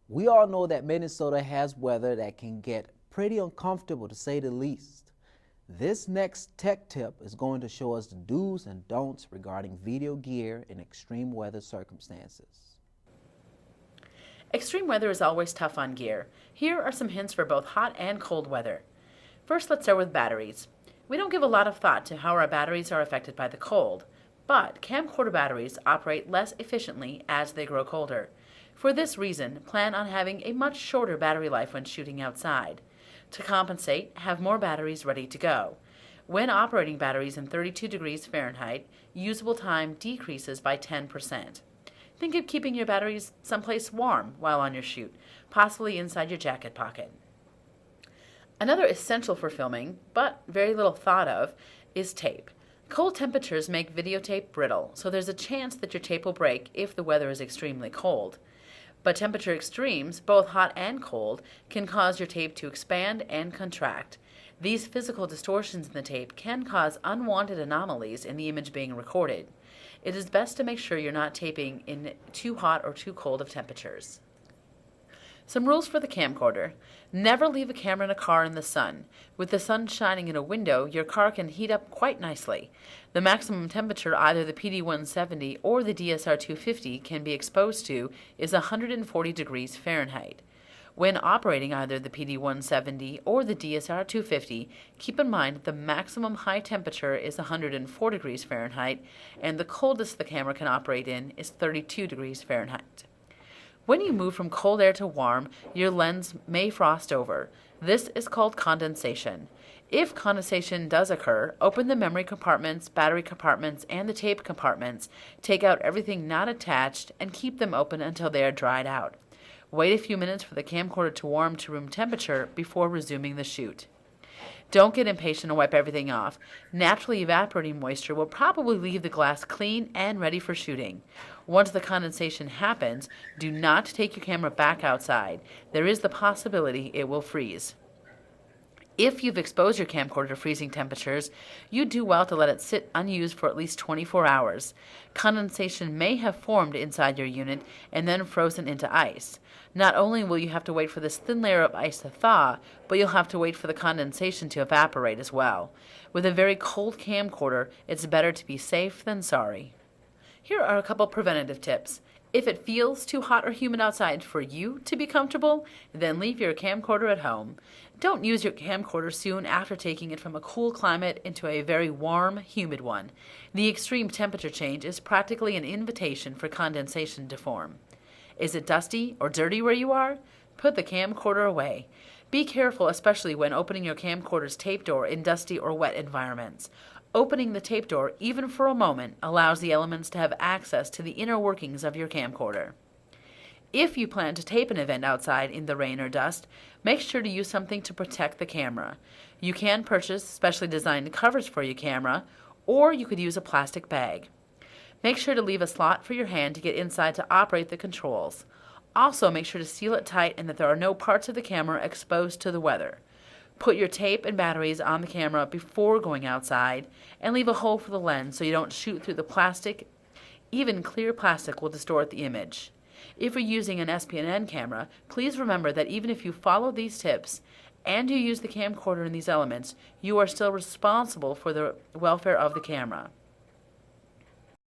We all know that Minnesota has weather that can get pretty uncomfortable to say the least. This next tech tip is going to show us the do's and don'ts regarding video gear in extreme weather circumstances. Extreme weather is always tough on gear. Here are some hints for both hot and cold weather. First, let's start with batteries. We don't give a lot of thought to how our batteries are affected by the cold, but camcorder batteries operate less efficiently as they grow colder. For this reason, plan on having a much shorter battery life when shooting outside. To compensate, have more batteries ready to go. When operating batteries in 32 degrees Fahrenheit, usable time decreases by 10%. Think of keeping your batteries someplace warm while on your shoot, possibly inside your jacket pocket. Another essential for filming, but very little thought of, is tape. Cold temperatures make videotape brittle, so there's a chance that your tape will break if the weather is extremely cold. But temperature extremes, both hot and cold, can cause your tape to expand and contract. These physical distortions in the tape can cause unwanted anomalies in the image being recorded. It is best to make sure you're not taping in too hot or too cold of temperatures. Some rules for the camcorder. Never leave a camera in a car in the sun. With the sun shining in a window, your car can heat up quite nicely. The maximum temperature either the PD-170 or the DSR-250 can be exposed to is 140 degrees Fahrenheit. When operating either the PD-170 or the DSR-250, keep in mind the maximum high temperature is 104 degrees Fahrenheit and the coldest the camera can operate in is 32 degrees Fahrenheit. When you move from cold air to warm, your lens may frost over. This is called condensation. If condensation does occur, open the memory compartments, battery compartments, and the tape compartments, take out everything not attached, and keep them open until they are dried out. Wait a few minutes for the camcorder to warm to room temperature before resuming the shoot. Don't get impatient and wipe everything off. Naturally evaporating moisture will probably leave the glass clean and ready for shooting. Once the condensation happens, do not take your camera back outside. There is the possibility it will freeze. If you've exposed your camcorder to freezing temperatures, you do well to let it sit unused for at least 24 hours. Condensation may have formed inside your unit and then frozen into ice. Not only will you have to wait for this thin layer of ice to thaw, but you'll have to wait for the condensation to evaporate as well. With a very cold camcorder, it's better to be safe than sorry. Here are a couple preventative tips. If it feels too hot or humid outside for you to be comfortable, then leave your camcorder at home. Don't use your camcorder soon after taking it from a cool climate into a very warm, humid one. The extreme temperature change is practically an invitation for condensation to form. Is it dusty or dirty where you are? Put the camcorder away. Be careful, especially when opening your camcorder's tape door in dusty or wet environments. Opening the tape door, even for a moment, allows the elements to have access to the inner workings of your camcorder. If you plan to tape an event outside in the rain or dust, make sure to use something to protect the camera. You can purchase specially designed covers for your camera, or you could use a plastic bag. Make sure to leave a slot for your hand to get inside to operate the controls. Also, make sure to seal it tight and that there are no parts of the camera exposed to the weather. Put your tape and batteries on the camera before going outside, and leave a hole for the lens so you don't shoot through the plastic. Even clear plastic will distort the image. If you're using an SPNN camera, please remember that even if you follow these tips and you use the camcorder in these elements, you are still responsible for the welfare of the camera.